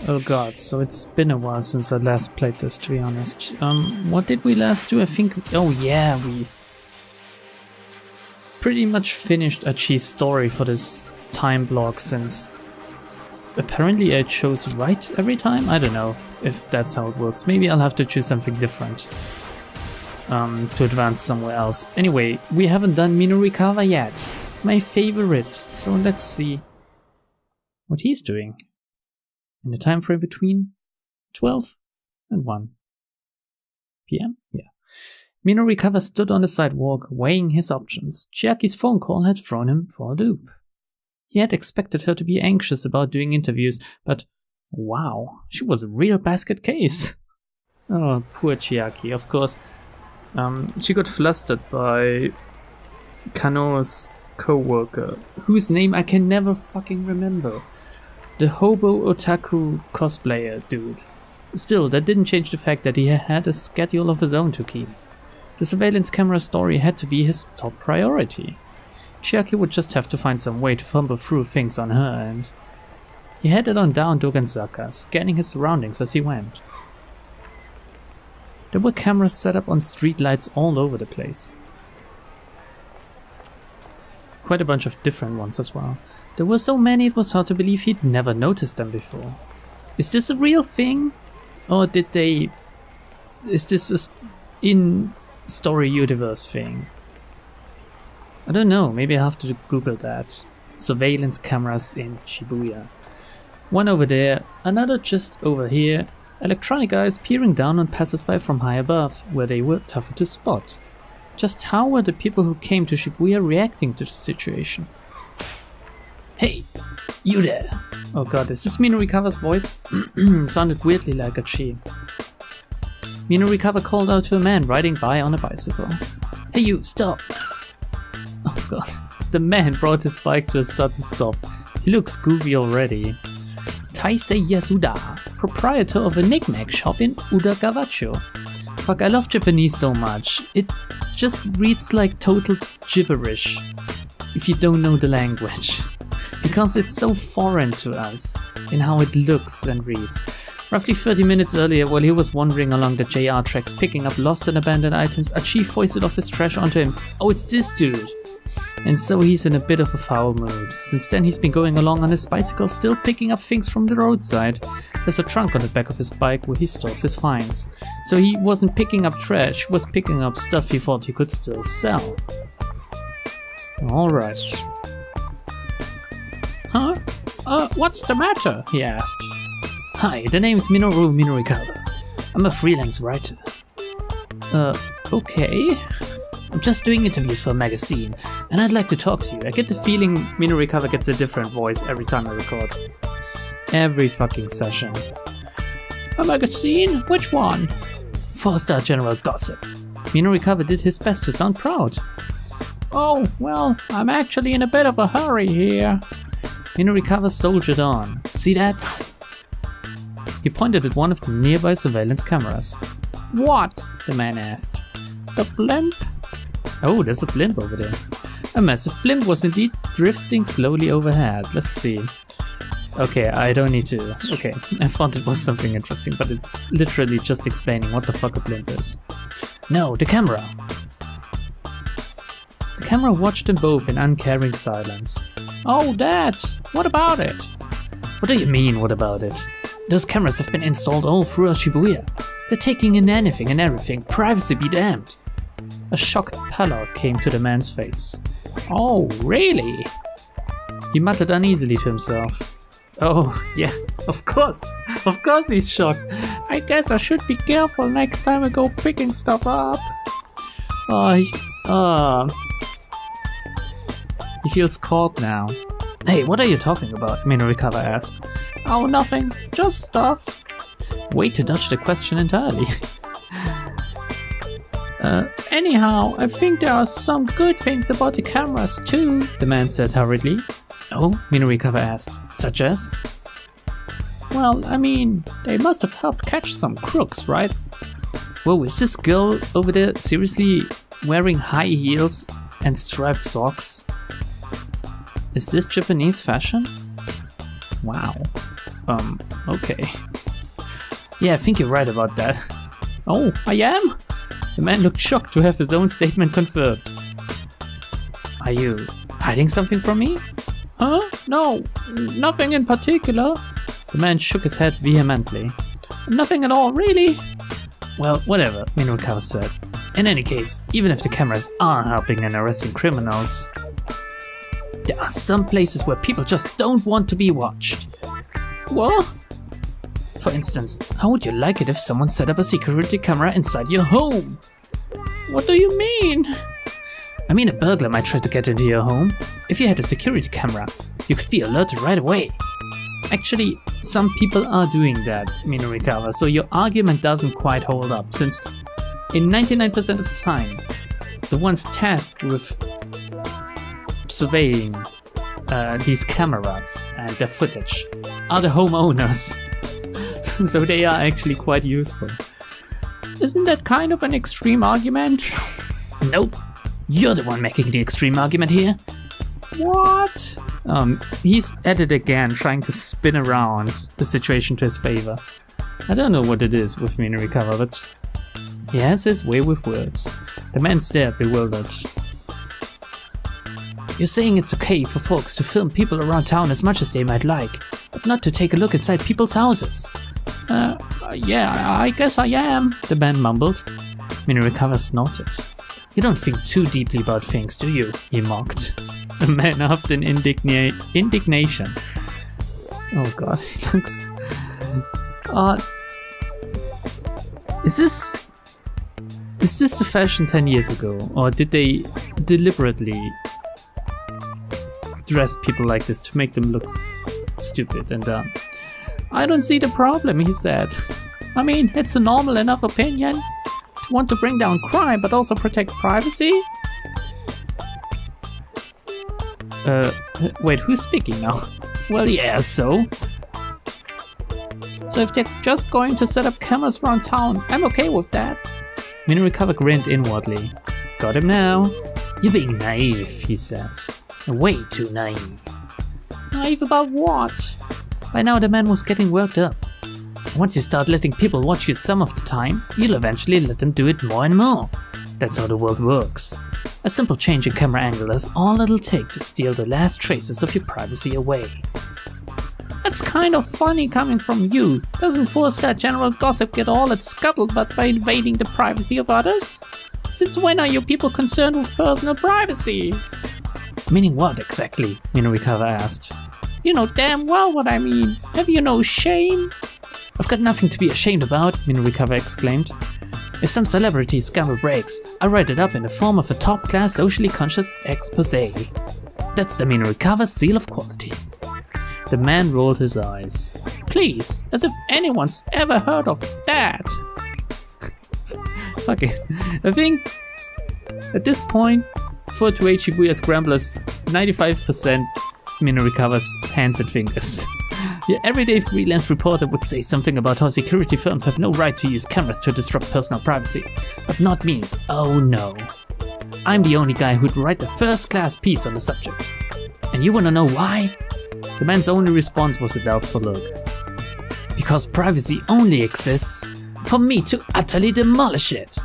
Oh god, so it's been a while since I last played this, to be honest. What did we last do? I think... Oh yeah, we pretty much finished Achi's story for this time block, since apparently I chose right every time? I don't know if that's how it works. Maybe I'll have to choose something different to advance somewhere else. Anyway, we haven't done Minurikawa yet. My favorite. So let's see what he's doing in the time frame between 12 and 1 p.m. Yeah. Minurikawa stood on the sidewalk, weighing his options. Chiaki's phone call had thrown him for a loop. He had expected her to be anxious about doing interviews, but wow, she was a real basket case. Oh, poor Chiaki. Of course, she got flustered by Kano's co-worker, whose name I can never fucking remember. The hobo otaku cosplayer dude. Still, that didn't change the fact that he had a schedule of his own to keep. The surveillance camera story had to be his top priority. Chiaki would just have to find some way to fumble through things on her end. He headed on down Dogenzaka, scanning his surroundings as he went. There were cameras set up on streetlights all over the place. Quite a bunch of different ones as well. There were so many it was hard to believe he'd never noticed them before. Is this a real thing? Or did they... Is this a in-story universe thing? I don't know, maybe I have to Google that. Surveillance cameras in Shibuya. One over there, another just over here. Electronic eyes peering down on passersby from high above, where they were tougher to spot. Just how were the people who came to Shibuya reacting to the situation? Hey, you there! Oh god, is this Minurikawa's voice? Sounded weirdly like Achi. Minurikawa called out to a man riding by on a bicycle. Hey you, stop! Oh god, the man brought his bike to a sudden stop. He looks goofy already. Taisei Yasuda, proprietor of a knick-knack shop in Udagawacho. Fuck, I love Japanese so much. It just reads like total gibberish if you don't know the language. Because it's so foreign to us in how it looks and reads. Roughly 30 minutes earlier, while he was wandering along the JR tracks picking up lost and abandoned items, a chief foisted off his trash onto him. Oh, it's this dude! And so he's in a bit of a foul mood. Since then he's been going along on his bicycle, still picking up things from the roadside. There's a trunk on the back of his bike where he stores his finds. So he wasn't picking up trash, he was picking up stuff he thought he could still sell. Alright. Huh? What's the matter? He asked. Hi, the name's Minoru Minurikawa. I'm a freelance writer. Okay. I'm just doing interviews for a magazine, and I'd like to talk to you. I get the feeling Minurikawa gets a different voice every time I record. Every fucking session. A magazine? Which one? 4-Star General Gossip. Minurikawa did his best to sound proud. Oh, well, I'm actually in a bit of a hurry here. Minurikawa soldiered on. See that? He pointed at one of the nearby surveillance cameras. What? The man asked. The blimp? Oh, there's a blimp over there. A massive blimp was indeed drifting slowly overhead. Let's see. Okay, I don't need to... Okay, I thought it was something interesting, but it's literally just explaining what the fuck a blimp is. No, the camera. The camera watched them both in uncaring silence. Oh, that! What about it? What do you mean, what about it? Those cameras have been installed all throughout Shibuya. They're taking in anything and everything, privacy be damned. A shocked pallor came to the man's face. Oh, really? He muttered uneasily to himself. Oh, yeah, of course he's shocked. I guess I should be careful next time I go picking stuff up. He feels caught now. Hey, what are you talking about? Minurikawa asked. Oh, nothing, just stuff. Way to dodge the question entirely. Anyhow, I think there are some good things about the cameras too, the man said hurriedly. Oh, Minurikawa asked. Such as? Well, I mean, they must have helped catch some crooks, right? Whoa, is this girl over there seriously wearing high heels and striped socks? Is this Japanese fashion? Wow. Okay. Yeah, I think you're right about that. Oh, I am? The man looked shocked to have his own statement confirmed. Are you hiding something from me? Huh? No, nothing in particular. The man shook his head vehemently. Nothing at all, really? Well, whatever, Minorukawa said. In any case, even if the cameras are helping in arresting criminals, there are some places where people just don't want to be watched. What? For instance, how would you like it if someone set up a security camera inside your home? What do you mean? I mean, a burglar might try to get into your home. If you had a security camera, you could be alerted right away. Actually, some people are doing that, Minorukawa, so your argument doesn't quite hold up, since in 99% of the time, the ones tasked with surveying these cameras and their footage are the homeowners. So they are actually quite useful. Isn't that kind of an extreme argument? Nope. You're the one making the extreme argument here. What? He's at it again, trying to spin around the situation to his favor. I don't know what it is with Minorukawa, but he has his way with words. The man stared bewildered. You're saying it's okay for folks to film people around town as much as they might like, but not to take a look inside people's houses? Yeah, I guess I am, the man mumbled. Minorukawa snorted. You don't think too deeply about things, do you? He mocked. The man huffed in indignation. Oh god, he looks... Is this the fashion 10 years ago? Or did they deliberately dress people like this to make them look stupid and dumb? I don't see the problem, he said. I mean, it's a normal enough opinion to want to bring down crime but also protect privacy. Wait, who's speaking now? Well, yeah, so if they're just going to set up cameras around town, I'm okay with that. Minorukawa grinned inwardly. Got him now. You're being naive, he said. Way too naive. Naive about what? By now the man was getting worked up. Once you start letting people watch you some of the time, you'll eventually let them do it more and more. That's how the world works. A simple change in camera angle is all it'll take to steal the last traces of your privacy away. That's kind of funny coming from you. Doesn't force that general gossip get all its scuttlebutt by invading the privacy of others? Since when are you people concerned with personal privacy? Meaning what exactly? Minorukawa asked. You know damn well what I mean. Have you no shame? I've got nothing to be ashamed about, Minorukawa exclaimed. If some celebrity scandal breaks, I write it up in the form of a top-class socially conscious exposé. That's the Minorukawa seal of quality. The man rolled his eyes. Please, as if anyone's ever heard of that. Okay, I think at this point, 428 Shibuya Scramble is 95% Minorukawa's hands and fingers. Your everyday freelance reporter would say something about how security firms have no right to use cameras to disrupt personal privacy. But not me. Oh no. I'm the only guy who'd write the first-class piece on the subject. And you wanna know why? The man's only response was a doubtful look. Because privacy only exists for me to utterly demolish it.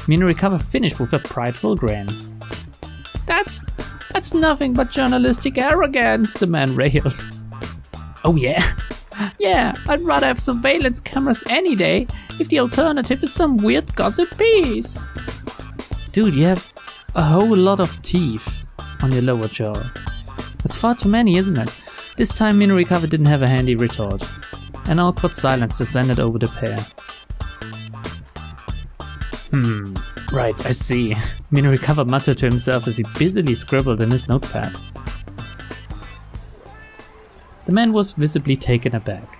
Minorukawa finished with a prideful grin. That's nothing but journalistic arrogance, the man railed. Oh yeah? Yeah, I'd rather have surveillance cameras any day if the alternative is some weird gossip piece. Dude, you have a whole lot of teeth on your lower jaw. That's far too many, isn't it? This time Minorukawa didn't have a handy retort. An awkward silence descended over the pair. Right, I see. Minorukawa muttered to himself as he busily scribbled in his notepad. The man was visibly taken aback.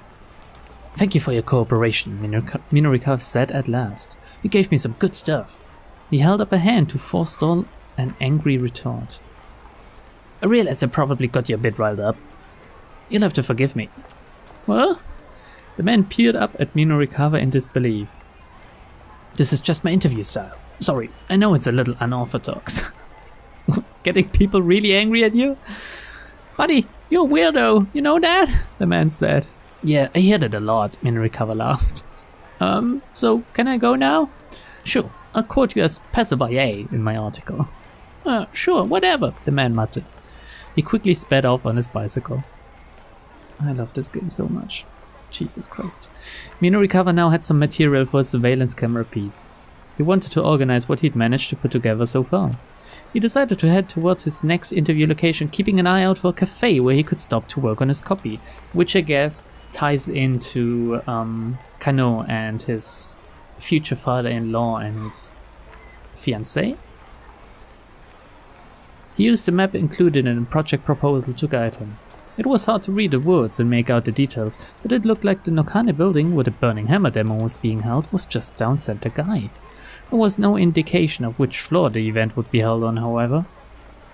Thank you for your cooperation, Minorukawa said at last. You gave me some good stuff. He held up a hand to forestall an angry retort. I realize I probably got you a bit riled up. You'll have to forgive me. Well? The man peered up at Minorukawa in disbelief. This is just my interview style. Sorry, I know it's a little unorthodox. Getting people really angry at you? Buddy, you're a weirdo, you know that? The man said. Yeah, I heard it a lot, Minarikawa laughed. So can I go now? Sure, I'll quote you as passerby A in my article. Sure, whatever, the man muttered. He quickly sped off on his bicycle. I love this game so much. Jesus Christ. Minarikawa now had some material for a surveillance camera piece. He wanted to organize what he'd managed to put together so far. He decided to head towards his next interview location, keeping an eye out for a cafe where he could stop to work on his copy, which I guess ties into Kano and his future father-in-law and his fiancée. He used the map included in the project proposal to guide him. It was hard to read the words and make out the details, but it looked like the Nokane building where the Burning Hammer demo was being held was just down center guide. There was no indication of which floor the event would be held on, however.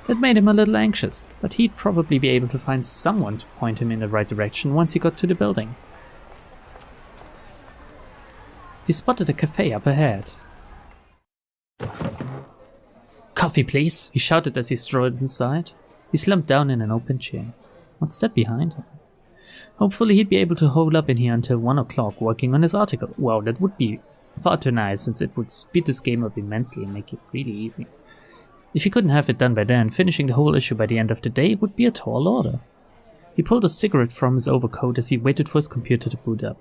It made him a little anxious, but he'd probably be able to find someone to point him in the right direction once he got to the building. He spotted a cafe up ahead. "Coffee, please," he shouted as he strolled inside. He slumped down in an open chair. What's that behind him? Hopefully he'd be able to hold up in here until 1 o'clock working on his article. Wow, that would be far too nice, since it would speed this game up immensely and make it really easy. If he couldn't have it done by then, finishing the whole issue by the end of the day would be a tall order. He pulled a cigarette from his overcoat as he waited for his computer to boot up.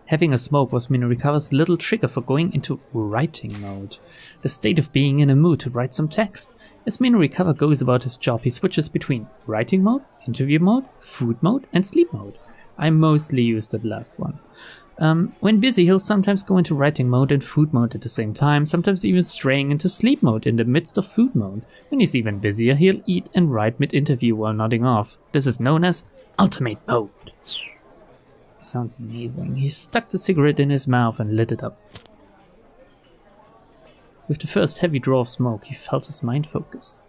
Having a smoke was Minarikawa's little trigger for going into writing mode, the state of being in a mood to write some text. As Minarikawa goes about his job, he switches between writing mode, interview mode, food mode, and sleep mode. I mostly use the last one. When busy, he'll sometimes go into writing mode and food mode at the same time, sometimes even straying into sleep mode in the midst of food mode. When he's even busier, he'll eat and write mid-interview while nodding off. This is known as ultimate mode. Sounds amazing. He stuck the cigarette in his mouth and lit it up. With the first heavy draw of smoke, he felt his mind focus.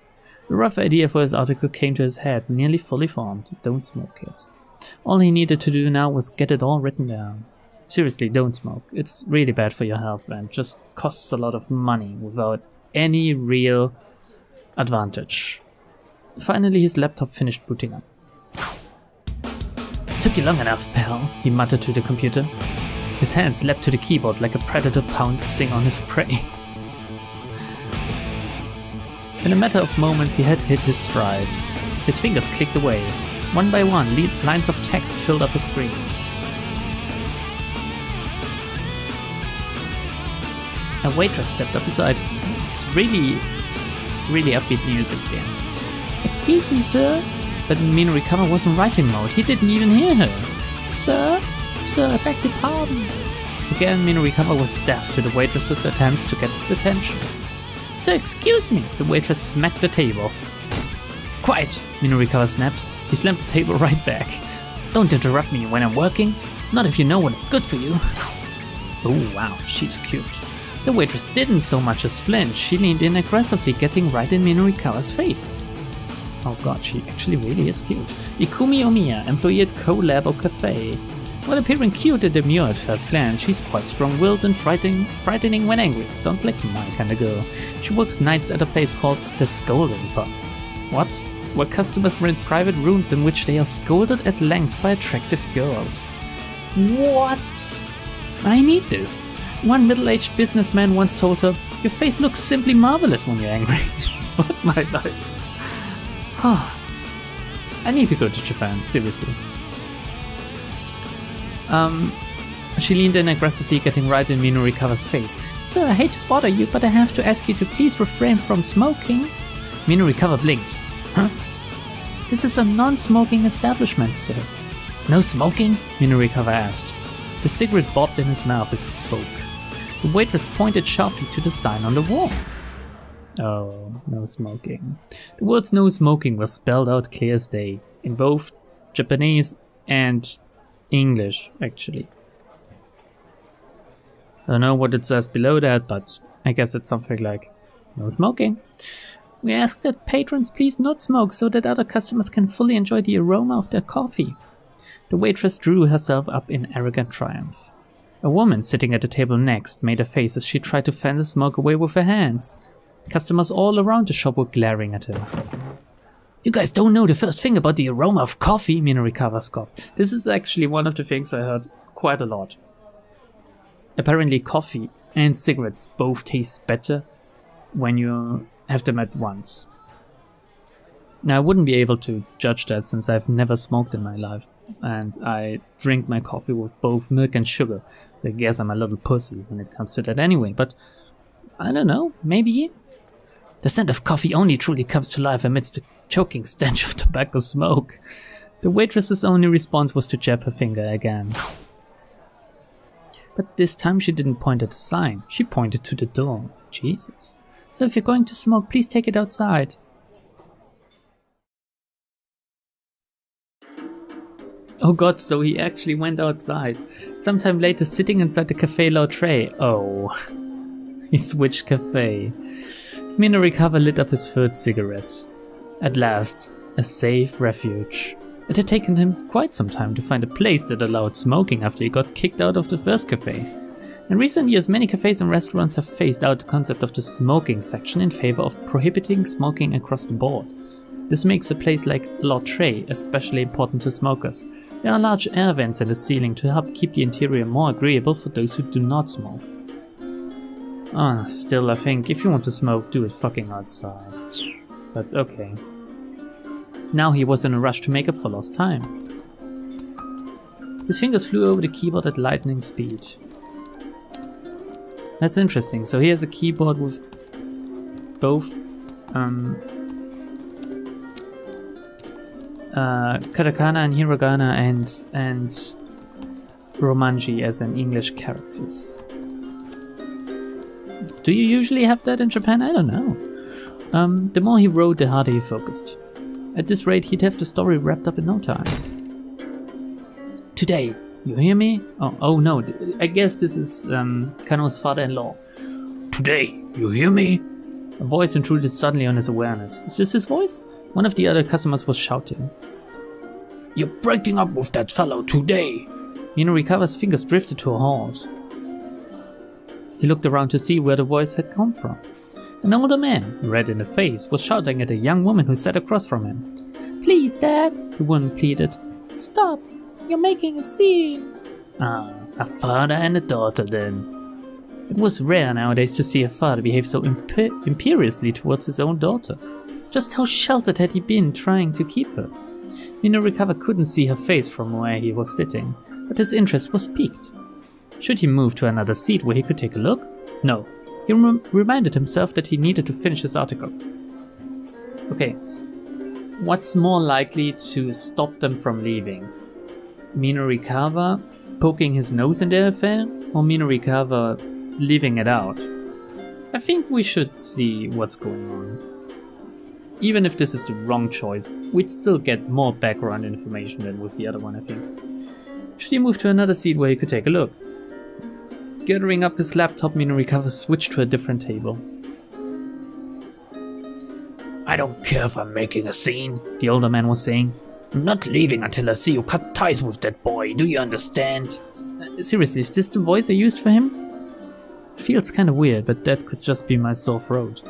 The rough idea for his article came to his head, nearly fully formed. Don't smoke, kids. All he needed to do now was get it all written down. Seriously, don't smoke. It's really bad for your health and just costs a lot of money without any real advantage. Finally, his laptop finished booting up. "Took you long enough, pal," he muttered to the computer. His hands leapt to the keyboard like a predator pouncing on his prey. In a matter of moments, he had hit his stride. His fingers clicked away. One by one, lines of text filled up his screen. A waitress stepped up beside him. It's really upbeat music here. "Excuse me, sir?" But Minarikawa was in writing mode. He didn't even hear her. "Sir? Sir, I beg your pardon." Again, Minarikawa was deaf to the waitress's attempts to get his attention. "Sir, excuse me." The waitress smacked the table. "Quiet," Minarikawa snapped. He slammed the table right back. "Don't interrupt me when I'm working. Not if you know what is good for you." Oh wow, she's cute. The waitress didn't so much as flinch. She leaned in aggressively, getting right in Minarikawa's face. Oh god, she actually really is cute. Ikumi Omiya, employee at Collabo Cafe. While appearing cute and demure at first glance, she's quite strong-willed and frightening when angry. Sounds like my kind of girl. She works nights at a place called the Scolding Pub. What? Where customers rent private rooms in which they are scolded at length by attractive girls. What? I need this. One middle-aged businessman once told her, "Your face looks simply marvelous when you're angry." Fuck my life. I need to go to Japan, seriously. She leaned in aggressively, getting right in Minarikawa's face. "Sir, I hate to bother you, but I have to ask you to please refrain from smoking." Minarikawa blinked. "Huh? This is a non-smoking establishment, sir." "No smoking?" Minarikawa asked. The cigarette bobbed in his mouth as he spoke. The waitress pointed sharply to the sign on the wall. Oh, no smoking. The words "no smoking" was spelled out clear as day, in both Japanese and English, actually. I don't know what it says below that, but I guess it's something like, "No smoking. We ask that patrons please not smoke so that other customers can fully enjoy the aroma of their coffee." The waitress drew herself up in arrogant triumph. A woman sitting at the table next made a face as she tried to fan the smoke away with her hands. Customers all around the shop were glaring at her. You guys don't know the first thing about the aroma of coffee, Minorikawa scoffed. This is actually one of the things I heard quite a lot. Apparently coffee and cigarettes both taste better when you have them at once. Now I wouldn't be able to judge that since I've never smoked in my life, and I drink my coffee with both milk and sugar, so I guess I'm a little pussy when it comes to that anyway, but I don't know, maybe? The scent of coffee only truly comes to life amidst the choking stench of tobacco smoke. The waitress's only response was to jab her finger again. But this time she didn't point at the sign, she pointed to the door. Jesus. So if you're going to smoke, please take it outside. Oh god, so he actually went outside. Sometime later, sitting inside the Café Lautré. Oh. He switched cafe. Minorikawa lit up his third cigarette. At last, a safe refuge. It had taken him quite some time to find a place that allowed smoking after he got kicked out of the first cafe. In recent years, many cafes and restaurants have phased out the concept of the smoking section in favor of prohibiting smoking across the board. This makes a place like Lautré especially important to smokers. There are large air vents in the ceiling to help keep the interior more agreeable for those who do not smoke. Still I think if you want to smoke, do it fucking outside. But okay. Now he was in a rush to make up for lost time. His fingers flew over the keyboard at lightning speed. That's interesting, so he has a keyboard with both katakana and hiragana and romanji as in English characters. Do you usually have that in Japan? I don't know. The more he wrote, the harder he focused. At this rate, he'd have the story wrapped up in no time. Today, you hear me? Oh no, I guess this is Kano's father-in-law. Today, you hear me? A voice intruded suddenly on his awareness. Is this his voice? One of the other customers was shouting. You're breaking up with that fellow today! Minorikawa's fingers drifted to a halt. He looked around to see where the voice had come from. An older man, red in the face, was shouting at a young woman who sat across from him. Please, Dad, the woman pleaded. Stop! You're making a scene! A father and a daughter then. It was rare nowadays to see a father behave so imperiously towards his own daughter. Just how sheltered had he been trying to keep her? Minorikawa couldn't see her face from where he was sitting, but his interest was piqued. Should he move to another seat where he could take a look? No. He reminded himself that he needed to finish his article. Okay, what's more likely to stop them from leaving? Minorikawa poking his nose in their affair, or Minorikawa leaving it out? I think we should see what's going on. Even if this is the wrong choice, we'd still get more background information than with the other one, I think. Should he move to another seat where he could take a look? Gathering up his laptop, Minorikawa switched to a different table. I don't care if I'm making a scene, the older man was saying. I'm not leaving until I see you cut ties with that boy, do you understand? Seriously, is this the voice I used for him? Feels kinda weird, but that could just be my sore throat.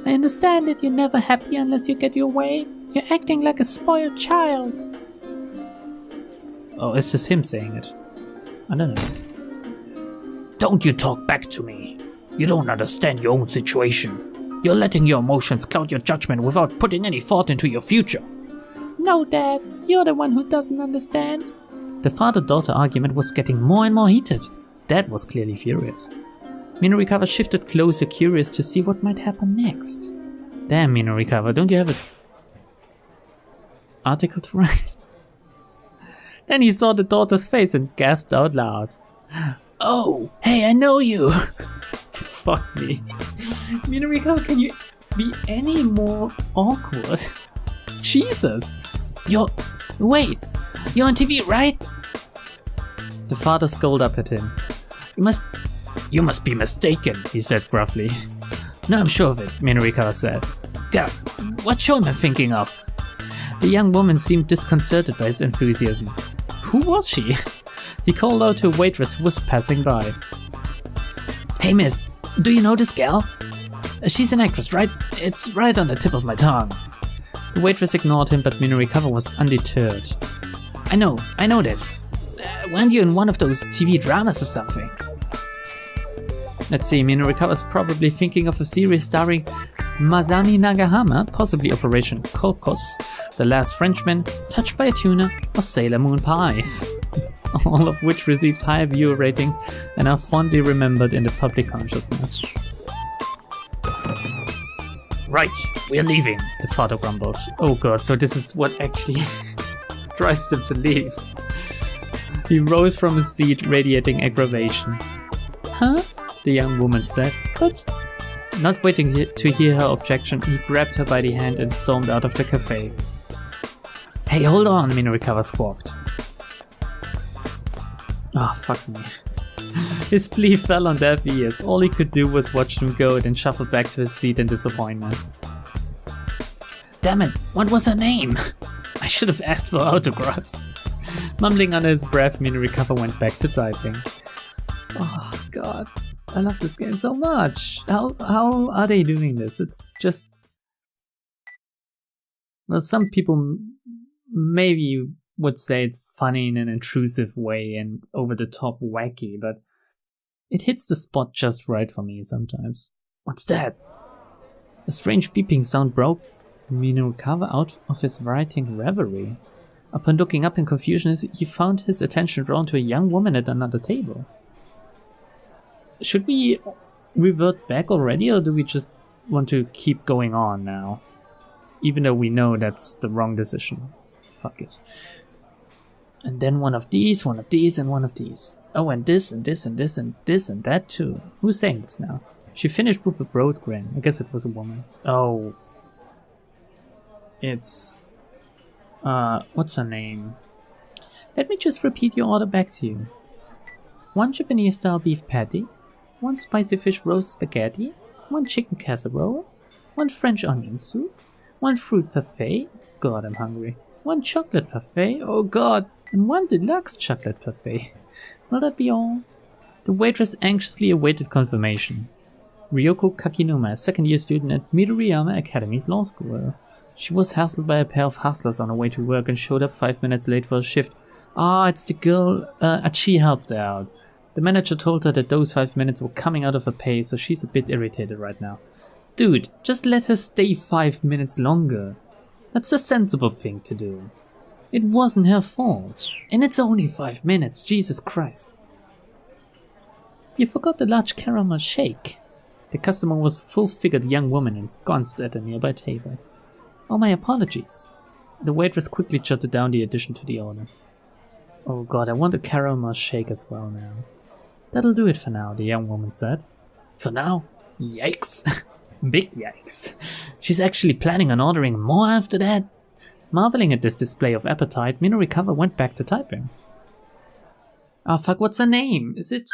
I understand that you're never happy unless you get your way. You're acting like a spoiled child. Oh, is this him saying it? I don't know. Don't you talk back to me. You don't understand your own situation. You're letting your emotions cloud your judgment without putting any thought into your future. No, Dad. You're the one who doesn't understand. The father-daughter argument was getting more and more heated. Dad was clearly furious. Minorikawa shifted closer, curious to see what might happen next. Damn, Minorikawa, don't you have an article to write? Then he saw the daughter's face and gasped out loud. Oh, hey, I know you! Fuck me. Minorikawa, can you be any more awkward? Jesus! Wait! You're on TV, right? The father scolded up at him. You must be mistaken, he said gruffly. No, I'm sure of it, Minorikawa said. God, what show am I thinking of? The young woman seemed disconcerted by his enthusiasm. Who was she? He called out to a waitress who was passing by. Hey miss, do you know this gal? She's an actress, right? It's right on the tip of my tongue. The waitress ignored him, but Minurikawa was undeterred. I know this. Weren't you in one of those TV dramas or something? Let's see, Minurikawa was probably thinking of a series starring Masami Nagahama, possibly Operation Kokos, The Last Frenchman, Touched by a Tuna, or Sailor Moon Pies. All of which received high viewer ratings and are fondly remembered in the public consciousness. Right, we're leaving, the father grumbled. Oh god, so this is what actually drives them to leave. He rose from his seat, radiating aggravation. Huh? The young woman said, but... Not waiting to hear her objection, he grabbed her by the hand and stormed out of the cafe. Hey, hold on, Minurikawa squawked. Ah, oh, fuck me. His plea fell on deaf ears. All he could do was watch them go, then shuffled back to his seat in disappointment. Damn it, what was her name? I should have asked for her autograph. Mumbling under his breath, Minurikawa went back to typing. Oh god, I love this game so much. How are they doing this? It's just... Well, some people maybe would say it's funny in an intrusive way and over-the-top wacky, but it hits the spot just right for me sometimes. What's that? A strange beeping sound broke Minurikawa out of his writing reverie. Upon looking up in confusion, he found his attention drawn to a young woman at another table. Should we revert back already, or do we just want to keep going on now? Even though we know that's the wrong decision. Fuck it. And then one of these, and one of these. Oh, and this, and this, and this, and this, and that too. Who's saying this now? She finished with a broad grin. I guess it was a woman. Oh. It's... what's her name? Let me just repeat your order back to you. 1 Japanese-style beef patty, 1 spicy fish roast spaghetti, 1 chicken casserole, 1 French onion soup, 1 fruit parfait, god I'm hungry, 1 chocolate parfait, oh god, and 1 deluxe chocolate parfait. Will that be all? The waitress anxiously awaited confirmation. Ryoko Kakinuma, a second-year student at Midoriyama Academy's law school. She was hassled by a pair of hustlers on her way to work and showed up 5 minutes late for a shift. Ah, it's the girl Achi helped out. The manager told her that those 5 minutes were coming out of her pay, so she's a bit irritated right now. Dude, just let her stay 5 minutes longer. That's a sensible thing to do. It wasn't her fault. And it's only 5 minutes, Jesus Christ. You forgot the large caramel shake. The customer was a full-figured young woman ensconced at a nearby table. Oh, my apologies. The waitress quickly jotted down the addition to the order. Oh god, I want a caramel shake as well now. That'll do it for now, the young woman said. For now? Yikes. Big yikes. She's actually planning on ordering more after that? Marveling at this display of appetite, Minurikawa went back to typing. Ah, fuck, what's her name? Is it...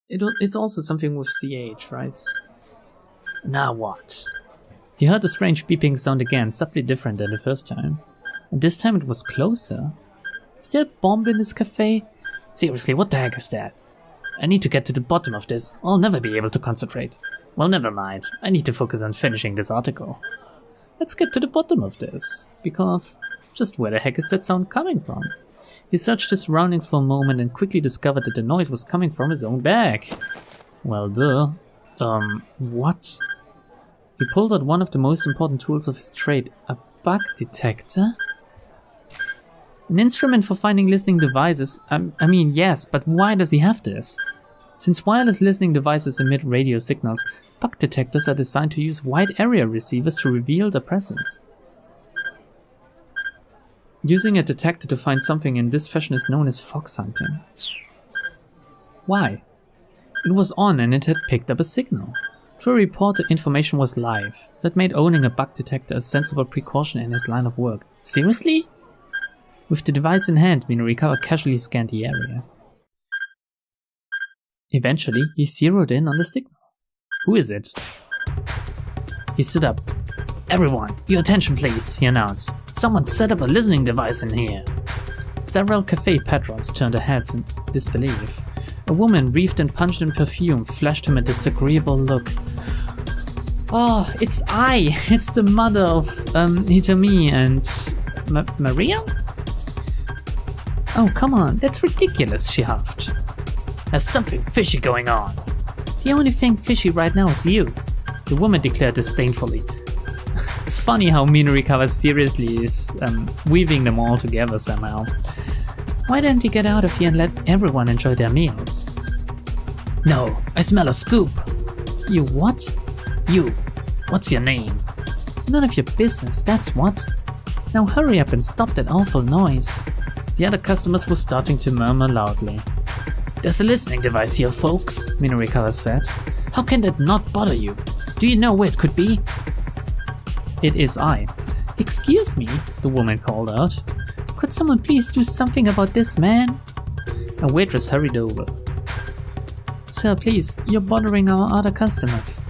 It's also something with CH, right? Now what? He heard the strange beeping sound again, subtly different than the first time. And this time it was closer. Is there a bomb in this cafe? Seriously, what the heck is that? I need to get to the bottom of this. I'll never be able to concentrate. Well, never mind. I need to focus on finishing this article. Let's get to the bottom of this. Because, just where the heck is that sound coming from? He searched his surroundings for a moment and quickly discovered that the noise was coming from his own bag. Well, duh. What? He pulled out one of the most important tools of his trade, a bug detector? An instrument for finding listening devices? I mean, yes, but why does he have this? Since wireless listening devices emit radio signals, bug detectors are designed to use wide area receivers to reveal their presence. Using a detector to find something in this fashion is known as fox hunting. Why? It was on and it had picked up a signal. To a reporter, information was live. That made owning a bug detector a sensible precaution in his line of work. Seriously? With the device in hand, Minurikawa casually scanned the area. Eventually, he zeroed in on the signal. Who is it? He stood up. Everyone, your attention please, he announced. Someone set up a listening device in here. Several cafe patrons turned their heads in disbelief. A woman wreathed in pungent perfume flashed him a disagreeable look. Oh, it's It's the mother of Hitomi and Maria? Oh, come on, that's ridiculous, she huffed. There's something fishy going on. The only thing fishy right now is you, the woman declared disdainfully. It's funny how Minurikawa seriously is weaving them all together somehow. Why don't you get out of here and let everyone enjoy their meals? No, I smell a scoop. You what? You. What's your name? None of your business, that's what. Now hurry up and stop that awful noise. The other customers were starting to murmur loudly. There's a listening device here, folks, Minurikawa said. How can that not bother you? Do you know where it could be? It is I. Excuse me, the woman called out. Could someone please do something about this man? A waitress hurried over. Sir, please, you're bothering our other customers.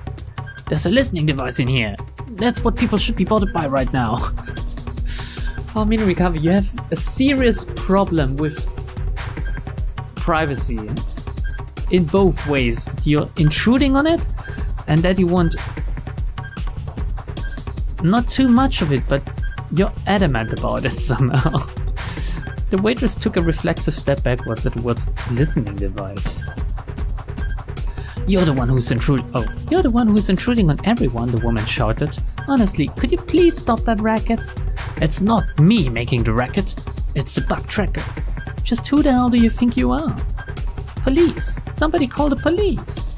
There's a listening device in here. That's what people should be bothered by right now. Oh, Minurikawa, you have a serious problem with privacy. In both ways. That you're intruding on it, and that you want not too much of it, but you're adamant about it somehow. The waitress took a reflexive step backwards towards the listening device. You're the one who's intruding on everyone, the woman shouted. Honestly, could you please stop that racket? It's not me making the racket, it's the bug tracker. Just who the hell do you think you are? Police! Somebody call the police!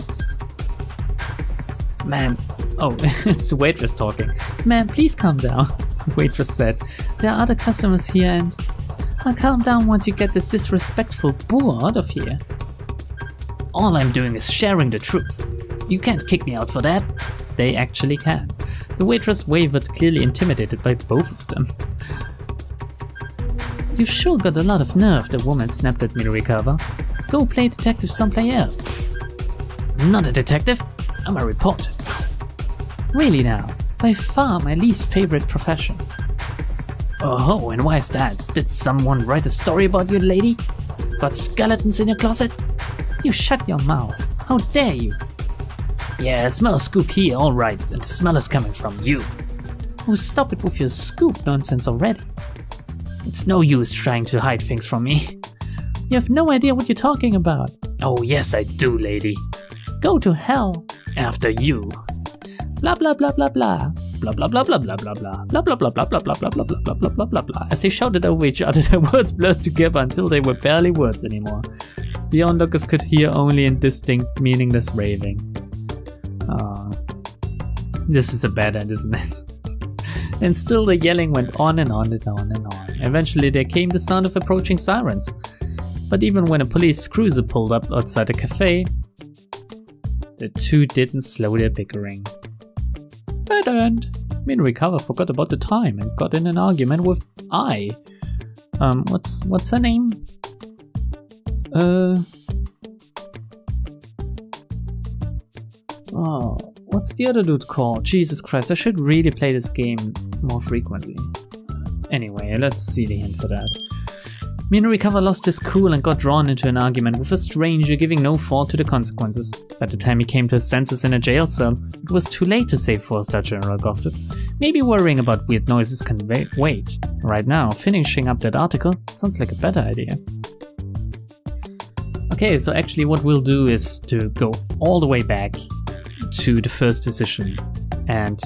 Ma'am, oh, it's the waitress talking. Ma'am, please calm down, the waitress said. There are other customers here and I'll calm down once you get this disrespectful boor out of here. All I'm doing is sharing the truth. You can't kick me out for that. They actually can. The waitress wavered, clearly intimidated by both of them. You've sure got a lot of nerve, the woman snapped at Minurikawa. Go play detective someplace else. Not a detective, I'm a reporter. Really now, by far my least favorite profession. Oh, and why is that? Did someone write a story about you, lady? Got skeletons in your closet? You shut your mouth. How dare you? Yeah, I smell a scoop here, alright, and the smell is coming from you. Oh, stop it with your scoop nonsense already. It's no use trying to hide things from me. You have no idea what you're talking about. Oh yes I do, lady. Go to hell. After you. Blah blah blah blah blah. Blah blah blah blah blah blah blah. Blah blah blah blah blah blah blah blah blah blah blah blah blah blah. As they shouted over each other, their words blurred together until they were barely words anymore. The onlookers could hear only indistinct, meaningless raving. This is a bad end, isn't it? And still the yelling went on and on and on and on. Eventually there came the sound of approaching sirens. But even when a police cruiser pulled up outside the cafe, the two didn't slow their bickering. Bad end. Minurikawa forgot about the time and got in an argument with I. What's her name? Oh, what's the other dude called? Jesus Christ, I should really play this game more frequently. Anyway, let's see the hint for that. Minurikawa lost his cool and got drawn into an argument with a stranger, giving no thought to the consequences. By the time he came to his senses in a jail cell, it was too late to save 4-star general gossip. Maybe worrying about weird noises can wait. Right now, finishing up that article sounds like a better idea. Okay, so actually what we'll do is to go all the way back to the first decision and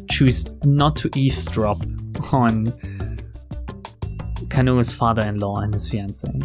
choose not to eavesdrop on Kanu's father-in-law and his fiancée.